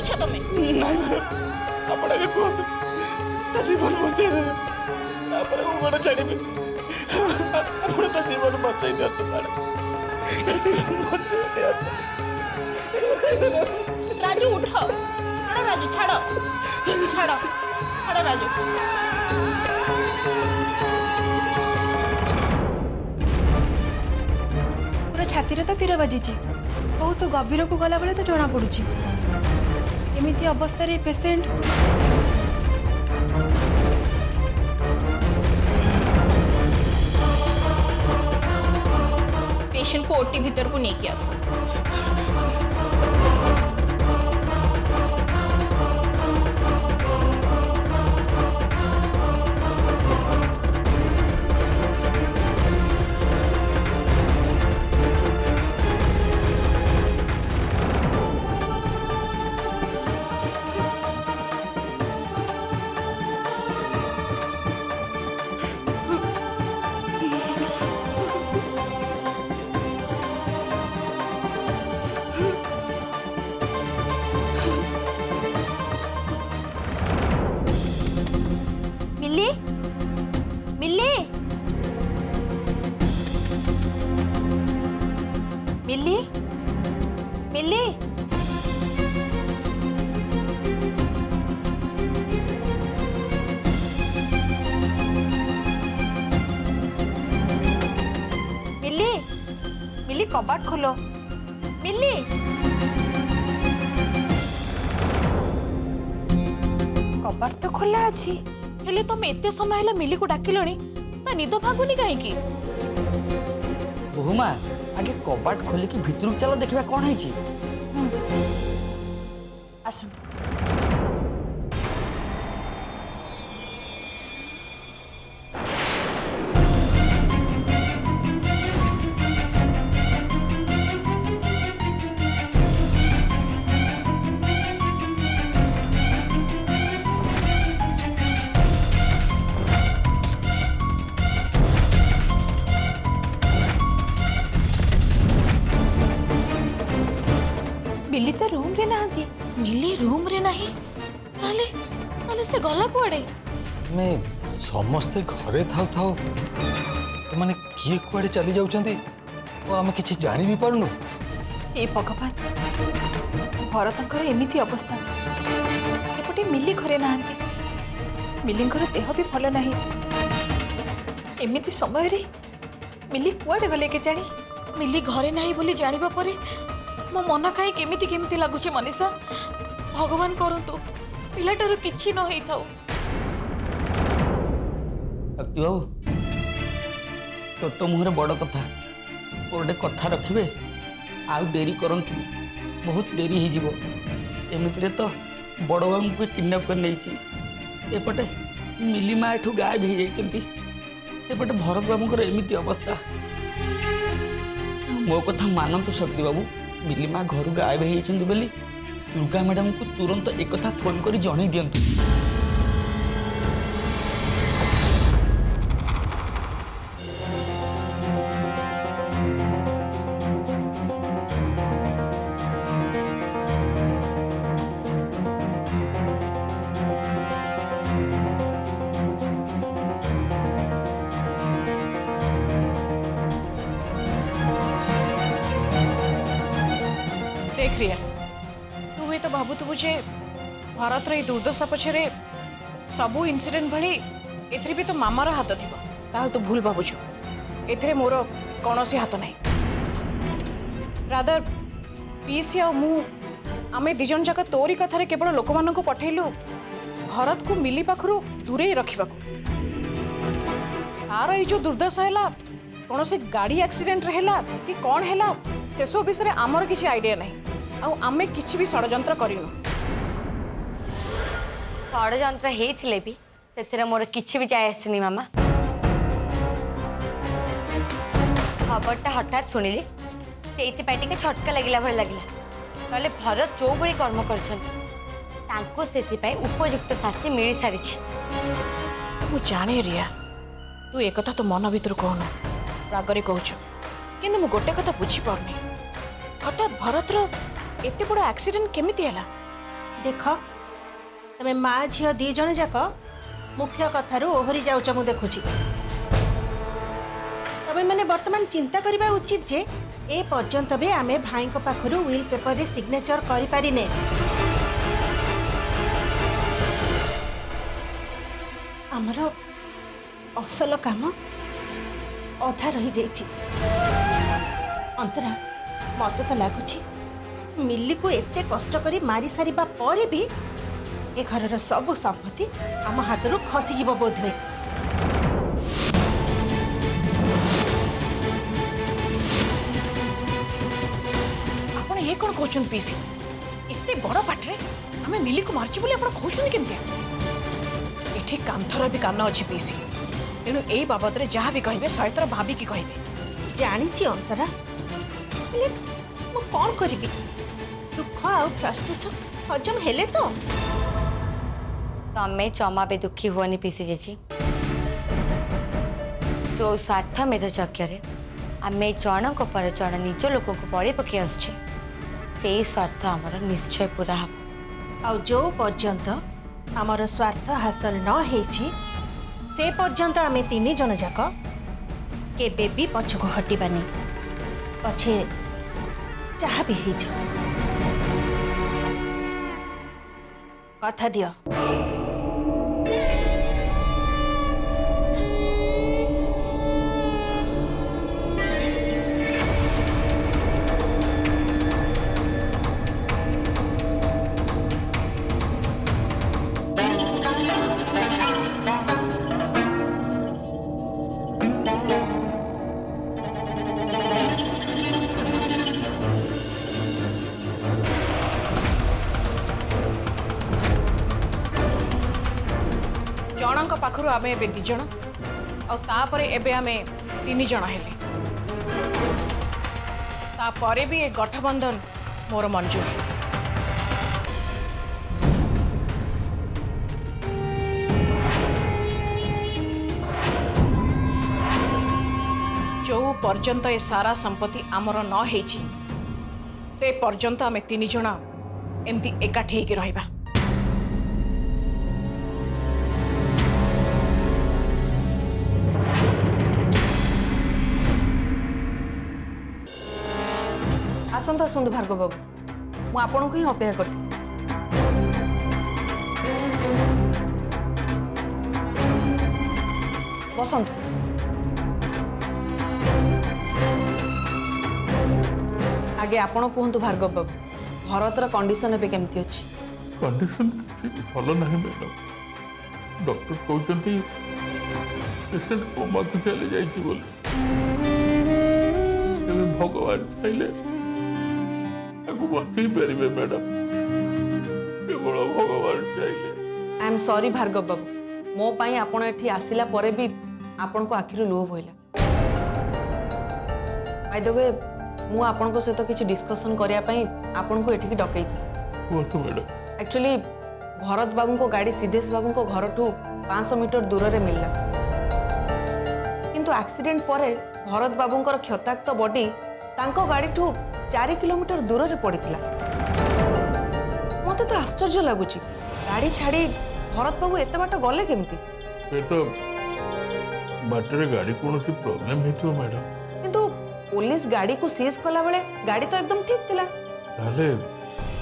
करुछ तमे आपण आगे कहतु ता जीवन बचाई दे तापर वो गोड़ छाड़ीबे आपण ता जीवन बचाई दे तो मैडम जीवन बचाई दे राजू उठ छाड़ो राजू छाड़ो छाड़ो छाड़ो राजू पूरा छाती रे तो तीर बाजी बहुत गभीर को गला बेले तो जना पड़ुची एमिति अवस्था रे पेशेंट पेशेंट को ओटी भीतर को नहीं किया मिल्ली मिल्ली मिल्ली मिल्ली मिल्ली मिल्ली कबाट खोलो मिल्ली कबाट तो खोला अछि हेले तुम एते समय हला मिली को डाकिलणी ता निद भागुनी काहे की बहुमा आगे कबाट खोली कि भितर चलो देखिबा कोन है छी आसंत बिल्ली तो रूम रे नहांती मिली रूम रे नहीं ताले ताले से गला कुआडे मैं समस्ते घरे थाउ थाउ माने किए कुआडे चली जाउछंती ओ आमे किछि जानि भी पारनु ए भगवान भरतंकर एमिति अवस्था एपटे मिली घरे नहांती मिलींकर देह भी भल नाही एमिति समय रे मिली कुआडे गले के जानी मिली घरे नहीं बोली जानिबा परे मो मन काई केमिति केमिति लागुचे मनीषा भगवान करंतु पिलाटार किछि न हेई थाउ शक्ति बाबू छोट मुहर बड़ कथा गोटे कथा रखिए आउ डेरी करंतु बहुत डेरी हो जीवो एमितिरे तो बड़ बाबू को किडनैप कर नहीं एपटे मिलीमा एठू गायब हो जाइछंती एपटे भरत बाबूଙ୍କର एमिति अवस्था मो कथा मानतु शक्ति बाबू मिलीमा घर गायब हो जाइछंती बोली दुर्गा मैडम को तुरंत एक कथा फोन कर जणै दियंतु देख रिया तू ही तो भाबु तु जे भारत रे दुर्दशा पछरे सबू इनसीडेंट भली एथरे भी तो मामार हाथ थिबो ताल तू भूल भाबुछु एथरे मोर कोनोसी हाथ नाही रादर पीसी आ मु आमे दिजन जाक तोरी कथा रे केवल लोक मान को पठेलु भारत को मिली पाखरु दूरे रखिबा को तार ए जो दुर्दशा हैला कोनोसी गाड़ी एक्सीडेंट रहेला कि कोन हैला से सब विषय आमर किसी आइडिया नहीं आमे किसी भी षड्यंत्र करिनु षड्यंत्र हेथिले भी सेथिरे मोर किछि भी जाय आसनी मामा खबरटा हठात सुनिली सेति पाटी के छटका लागिला भल लागिला कहले भरत जो भरी कर्म करछन सेति पाई उपयुक्त शास्ति मिली सारी मु जाने रिया तू एक कथा तो मन भीतर कहनु रागरे कहछु किंतु मु गोटे कथा बुझी पारनी हठात भरत रो एते बड़ एक्सीडेंट केमिति हैला देख तमे माँ झील दी जन जाक मुख्य कथारू ओहरी जाऊच मु देखुची तमे मैंने वर्तमान चिंता करबा उचित जे ए पर्यंत भी आमे भाई को पाखरु विल पेपर रे सिग्नेचर करि पारिने हमर असल काम अधा रही जाइछि अंतरा मत तो लगुच मिली को एते कष्ट करी मारी सारिबा पर भी ए घर सब संपत्ति आम हाथ खसी जीव बोध हुए आपण ये कौन कहउछन पीसी एते बड़ पाटरे हमें मिली को मारची बोली आपण कहउछन केमते एठी कांथर भी कान अछि पीसी तेणु ए बाबद रे जहाँ भी कहबे सहितर भाभी की कहबे जानी अंतरा हेले मु कौन करी दुख आउ फ्रस्ट्रेशन हजम हेले तो तमें जमा भी दुखी हुआ पीसी जी जो स्वार्थ मेध चक्र आम जनक पर जन निज लोक को बड़ी पकई आसुचे स्वार्थ आमर निश्चय पूरा हम आउ जो पर्यंत आमर स्वार्थ हासिल न हेछि से पर्यंत आमे तीन जन जाक केबे भी पछको हटिबानी पछे जहाँ भी हेछ कथा दियो जनक पाखरु आमे एबे 2 जण और तापरे एबे आमे 3 जण हेले तापरे भी ए गठबंधन मोर मंजूर जो पर्यंत ए सारा संपत्ति आमर न हेछि से पर्यंत आमे 3 जण एमती एकाठी हेकि रहिबा आसंत आसंत भार्गव बाबू मु आपन को ही अपेक्षा करती बसंत आगे आपण कहतु भार्गव बाबू भरतर कंडीशन एबे केमती अछि कंडीशन भल ना मैडम डॉक्टर कहते पेसेंट कोमा को चले जाइए बोले भगवान चाहले बचे पारे मैडम केवल भगवान चाहले आई एम सॉरी भार्गव बाबू मो पाई आपण एठी आसिला परे भी आपण को आखिरु लोभ होइला बाय द वे मु आपण को सहित किछि डिस्कशन करिया पई आपण को एठी की डकई थी वो तो मैडम एक्चुअली भरत बाबू को गाड़ी सिद्धेश बाबू को घर ठू 500 मीटर दूर रे मिलला किंतु एक्सीडेंट परे भरत बाबू को क्षताक्त बॉडी तांको गाड़ी ठू 4 किलोमीटर दूर रे पड़ीथिला मते तो आश्चर्य लागुची गाड़ी छाड़ी भरत बाबू एते बाट गले केमती ये तो बाटरे गाड़ी कौन सी प्रॉब्लम हेतु मैडम किंतु पुलिस गाड़ी को सीज कला बेले गाड़ी तो एकदम ठीक थिला ताले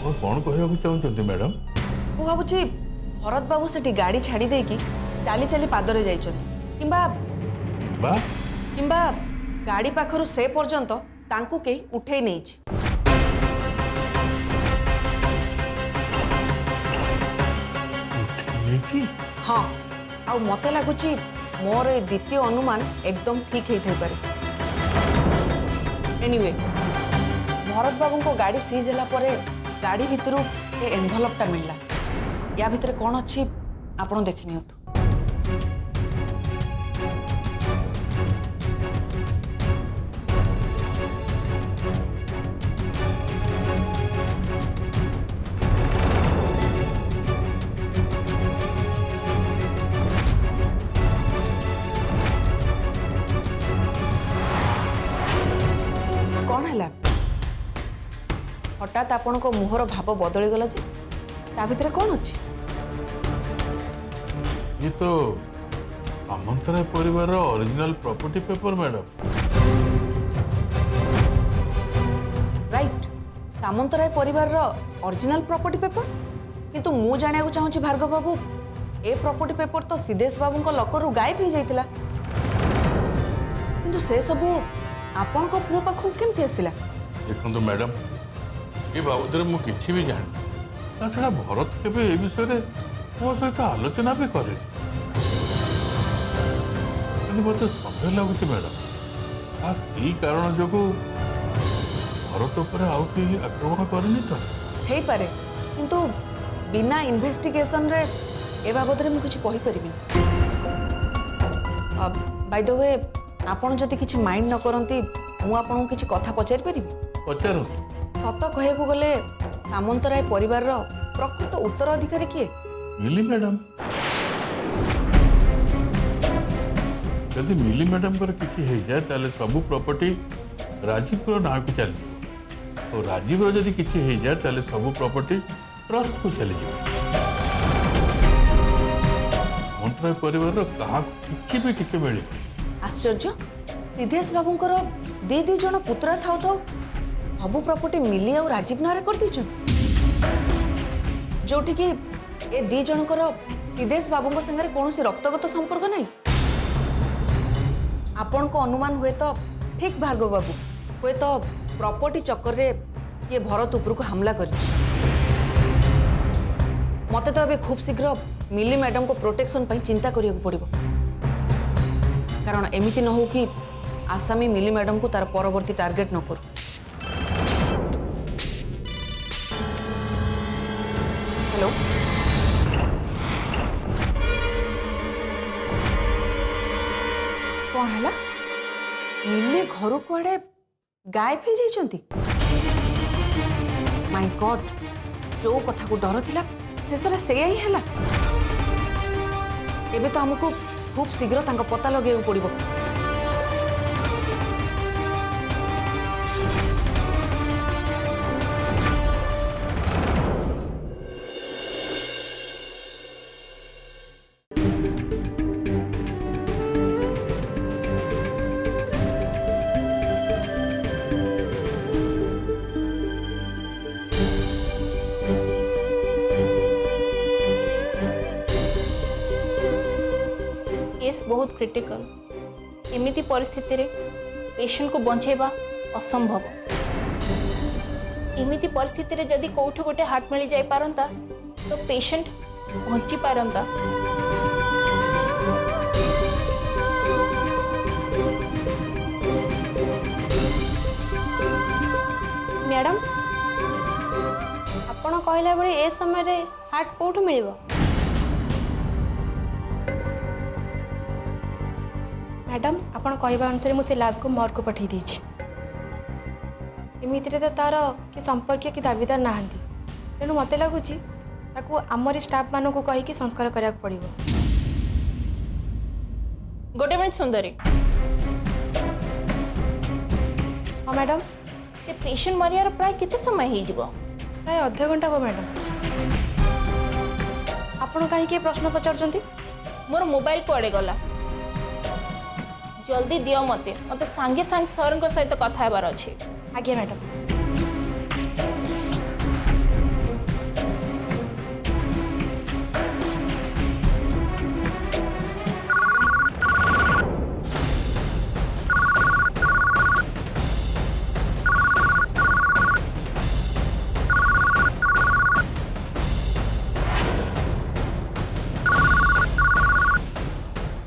वो कौन कहया चाहते मैडम मु भाबुची भरत बाबू सेठी गाड़ी छाड़ी देकी चाली चाली पादरे जाइछथि किंबा गाड़ी पाखरु से पर्यंत तांको के उठे नहीं हाँ आ मते लगुची मोर द्वितीय अनुमान एकदम ठीक है पारे एनीवे भरत बाबू को गाड़ी सीज होला परे गाड़ी भितरु ए एनवेलपटा मिलला या भितरे कौन अच्छी आपण देखि नियतु हठात आपण को मुहर भाव बदली गला जे ତା ଭିତରେ କ'ଣ ଅଛି? ये तो सामंतराय परिवार original property paper madam. Right, Samantaray परिवार ओरिजिनल प्रॉपर्टी पेपर। किंतु मु जानिया को चाहूँ भार्गव बाबू, ए प्रॉपर्टी पेपर तो सिद्धेश बाबू को लकर गायब हो जाइतिला, किंतु से सब आपण को पुओ पाखु केमती आसिला? देखो मैडम, ये बाबद मुझे किसी भी जानी ता छड़ा भरत केबे ए विषय रे मो सहित आलोचना भी करे। मत सन्देह लगुच मैडम, खास यही कारण जो भरत उपर आउ कहीं आक्रमण करनी तो हे पारे, किंतु बिना इन्वेस्टिगेशन रे ए बाबद रे मु किछि कहि परिबि। बाय द वे, आपण जदि किछि माइंड न करंती मु आपन किछि कथा पचारि परिबि? पचारू सत कहैकु गले सामंतराय परिवार रो प्रकृत उत्तराधिकारी किए? मिली मैडम। जदि मिली मैडम कर किसी हो जाए ताले सबू प्रॉपर्टी राजीव ना को चली, और राजीव जदि किसी हो जाए ताले सबू प्रॉपर्टी ट्रस्ट को चली जाए। मंत्रालय परिवार कहा किसी भी टिके मिले। आश्चर्य, सिद्धेश बाबूंकर दी जन पुत्रा थाउ थाउ सबू प्रॉपर्टी मिली और राजीव नारे कर दी, जोठी कि ए दी जनकर सिद्धेश बाबू संगे कौन रक्तगत संपर्क नहीं। आपण को अनुमान हुए तो ठीक भार्गव बाबू, हुए तो प्रॉपर्टी चक्कर रे ये भरत ऊपर को हमला कर। मते तो अबे खूब शीघ्र मिली मैडम को प्रोटेक्शन पाई चिंता करिया को पड़िबो, कारण एमिति न हो कि आसामी मिली मैडम को तार परवर्ती टार्गेट न करू। हेलो, कौन है? मिली घर कुआड़े गायब हो जाइछंती? माय गॉड, जो कथा को डर थिला शेष रे से ही हैला। एबे तो हमको खूब शीघ्र तांका पता लगे पड़िबो। केस बहुत क्रिटिकल। एमिति परिस्थिति रे पेशेंट को बंचेबा असंभव। एमिति परिस्थिति रे जदि कोठो गोटे हार्ट मिली जाई पारंता तो पेशेंट बंची पारंता। मैडम, आपण कहला बेले ए समय रे हार्ट कोठो मिलिबो? मैडम, आपण कहवा अनुसार मुझे लाश को मॉर्ग को पठे दीची। एमिति रे तो तार कि संपर्क कि दाबीदार नाहांती, तेणु मते लगुची ताकू आमरी स्टाफ मानू को कही कि संस्कार करिया पड़िबो। गोटे मिनिट सुंदरी। हाँ मैडम, ये पेशेंट मरियार प्राय केते समय हे जिवो? प्राय आधा घंटा हो मैडम। आपण कहीं प्रश्न पचारुचंती? मोर मोबाइल कुआड़े गला? जल्दी दियो मते सांगे सांगे सर सहित कथा हेबार अछि। आज्ञा madam.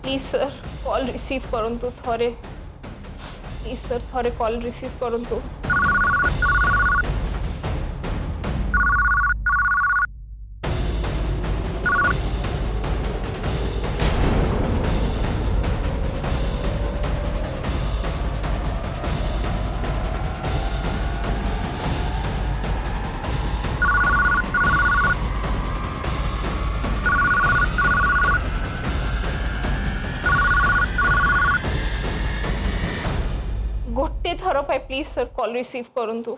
Please sir call receive करंतु थोरे। प्लीज सर थोरे कॉल रिसीव करंतु। गोटे थर पाए प्लीज सर कॉल रिसीव करंतु।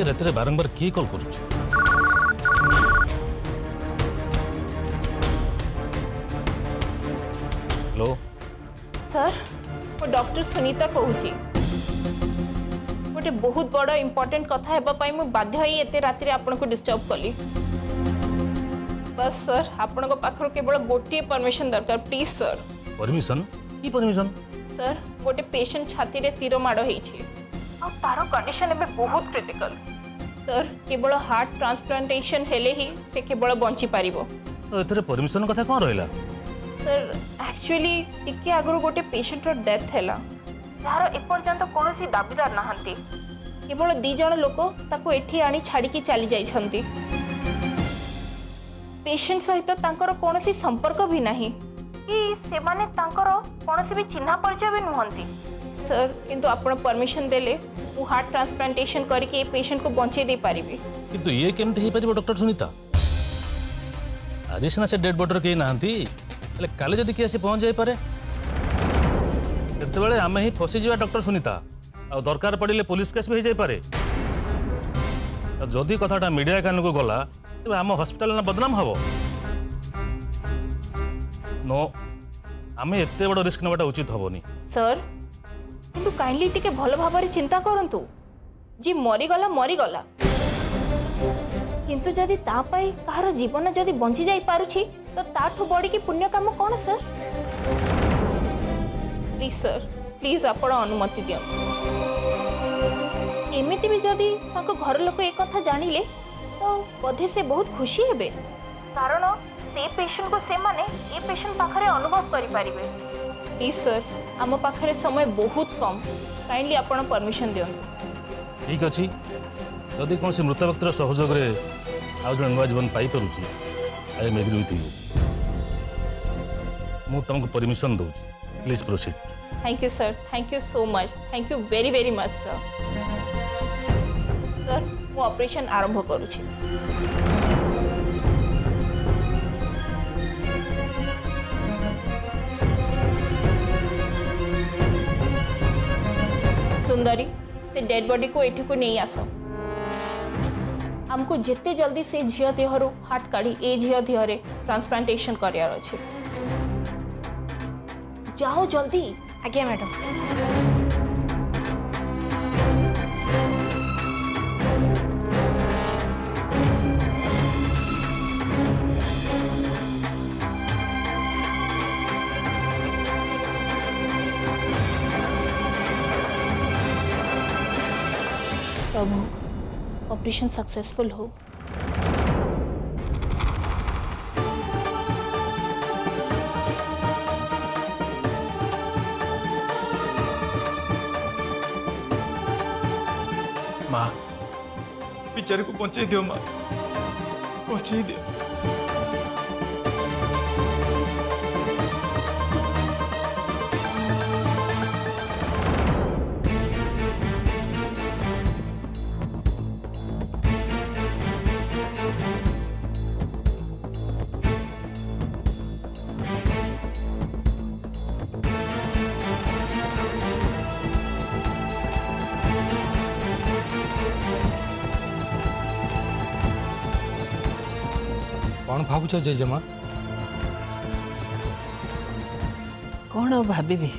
एते रात बारंबार किए कॉल करुछ? हेलो सर वो डॉक्टर सुनीता कहूची गोटे बहुत बड़ इम्पोर्टेंट कथा हेबा पई मु बाध्य होई एते राति रे आपन को डिस्टर्ब कली। बस सर आपन को पाखर केवल गोटे परमिशन दरकार प्लीज सर। परमिशन की परमिशन? सर गोटे पेशेंट छाती रे तीर माड़ होईछि आ तारो कंडीशन एबे बहुत क्रिटिकल सर। केवल हार्ट ट्रांसप्लांटेशन हेले ही से केवल बंची पारिबो। तो एतरे परमिशन कथा कोन रहला? सर एक्चुअली टिके आगरो गोटे पेशेंट रो डेथ हैला जार एपर्यंत कौन दाबीदार नहांती केवल 2 जण लोक ताको एठी आनी छाड़ी की चली जाइछंती। पेशेंट सहित तांकर कौनसी संपर्क भी नहीं कि से माने तांकर कौनसी भी चिन्हा परिचय भी नुहंती सर। किंतु आपण परमिशन देले मु हार्ट ट्रांसप्लांटेशन करके ए पेशेंट को बंचे दे पारिबी। किंतु ये केमते हे परिबो डॉक्टर सुनीता? आज सिना से डेड बॉडी के नाहंती हेले काले जदी के आसी पहुंच जाय पारे तेतबेले आमे ही फसी जीवा डॉक्टर सुनीता आ दरकार पड़िले पुलिस केस भी हो जाय पारे। जदि कथाटा मीडिया कान को गला तबे आम हॉस्पिटल ना बदनाम हबो। नो आमे एते बड़ रिस्क नबाटा उचित हबोनी सर। किंतु काइंडली टिके भल भाबरे चिंता करंतु जी मरी गला किंतु जदि ता पाई कहार जीवन जदि बंची जाई पारुछि तो ताठु बड़ी की पुण्य काम कौन सर? प्लीज सर प्लीज आपण अनुमति दियो। एमिति भी जदि ताको घर लोक एक कथा जानिले तो बोधे से बहुत खुशी हेबे कारण से पेशेंट को से माने ए पेशेंट पाखरे अनुभव करि पारिबे। प्लीज सर आम पाखरे समय बहुत कम काइंडली आपण परमिशन दियो। ठीक अछि जदि कोन से मृत व्यक्तिर सहयोग रे आउ जन नवा जीवन पाई परुछि I am agree with you. मु तुमको परमिशन दउ please proceed. Thank you sir thank you so much thank you very much sir. Sir मु ऑपरेशन आरंभ करूछि। सुंदरी से डेड बॉडी को एठी को नहीं आसो। हमको जिते जल्दी से झियो देहरु हार्ट काढ़ी ए झियो देहरे ट्रांसप्लांटेशन करियार अछि। जाओ जल्दी। आज्ञा मैडम। प्रभु ऑपरेशन सक्सेसफुल हो। माँ बेचारे को बचाई दियो माँ बचाई दियो। कौन भावुच जेजेमा? कौन आ भाभी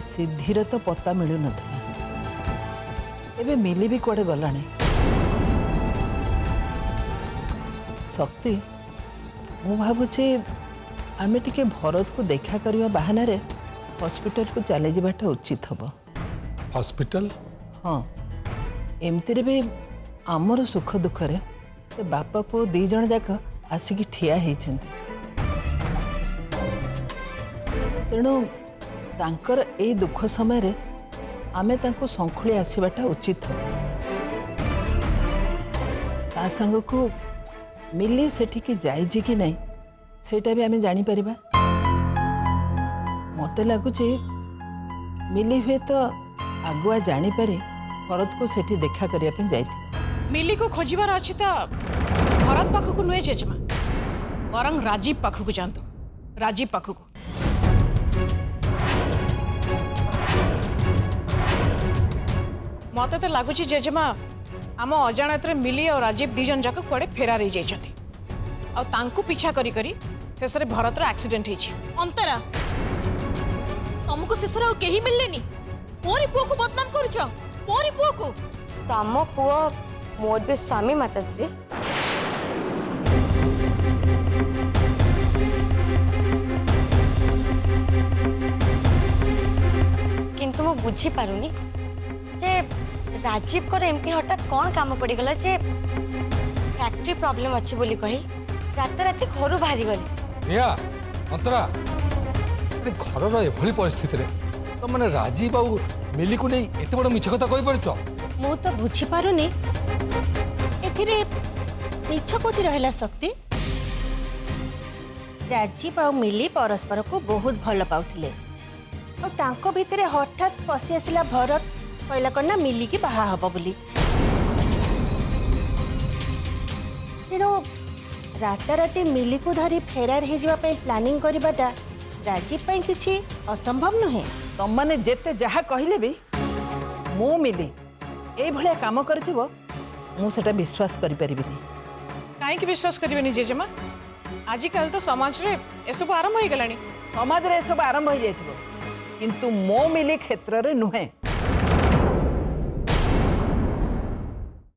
सिद्धिर तो पता मिलू न एबे मिली भी कुआडे गलानी। शक्ति मु भावुचे आमे टिके भरत को देखा करवा बहाना रे हॉस्पिटल को चले जावाटा उचित हबो। हॉस्पिटल? हाँ एमती रे भी आमर सुख दुख रे से बापा पुओ 2 जण जाक आसिकी ठिया होइछन। तेणु तांकर ए दुख समय रे आमे तांको संखुली आसीबाटा उचित हो। ता संग को मिली सेठी की जाइछि कि नहीं सेटा भी आमे जानी परिबा। मते लागुचे मिली हुए तो आगुआ जानी पारे भरत को सेठी देखा करिया पे जाइथि। मिली को खोजिबार अछि त भरत पाखु को नुए जेजमा वरंग राजीव पाखु को जानतो। राजीव पाखु को मत तो लगुच जेजेमा आम अजाणत मिली और राजीव दी जन जाक कुआडे फेरार हो जाइछंती आ तांको पीछा करी करी शेष में भरतर एक्सीडेंट होइछि। अंतरा तुमको शेषर आउ केही मिललेनी मोरी पुओ को बदनाम करूछ मोरी पुओ को। तम पुओ मोर भी स्वामी माताश्री। किंतु मु बुझी पारुनी जे राजीव कर एमती हठात कौन काम पड़गला जे फैक्ट्री प्रॉब्लम अच्छी बोली कही रात राति घर बाहरी गले। रिया अंतरा अरे घर एभली परिस्थिति रे तो मैंने राजीव आउ मिली को नहीं एत बड़ मिछ कथा कहि परछ। मु तो बुझी पारुनी एथिरे मिछ कोठी रहला शक्ति। राजीव और मिली परस्पर को बहुत भल पाउथिले और तांको भितरे हठात पसी आसिला भरत कहला कना मिली की बाहा हब बोली। तेणु राताराति मिली को धरी फेरार हो जावाई प्लानिंग करवाटा राजीव पाई किछि असंभव नुहे। तुम मैंने जेते जहा कहले भी मु मिली ए भलिया काम करथिबो मु सेटा विश्वास करि परिबिनी। कहीं विश्वास करेनि जेजेमा आजिकल तो समाज रे एसब आरंभ हो गलानी। समाज रे सब आरंभ हो जाइथिबो किंतु मो मिली क्षेत्र रे नुहे।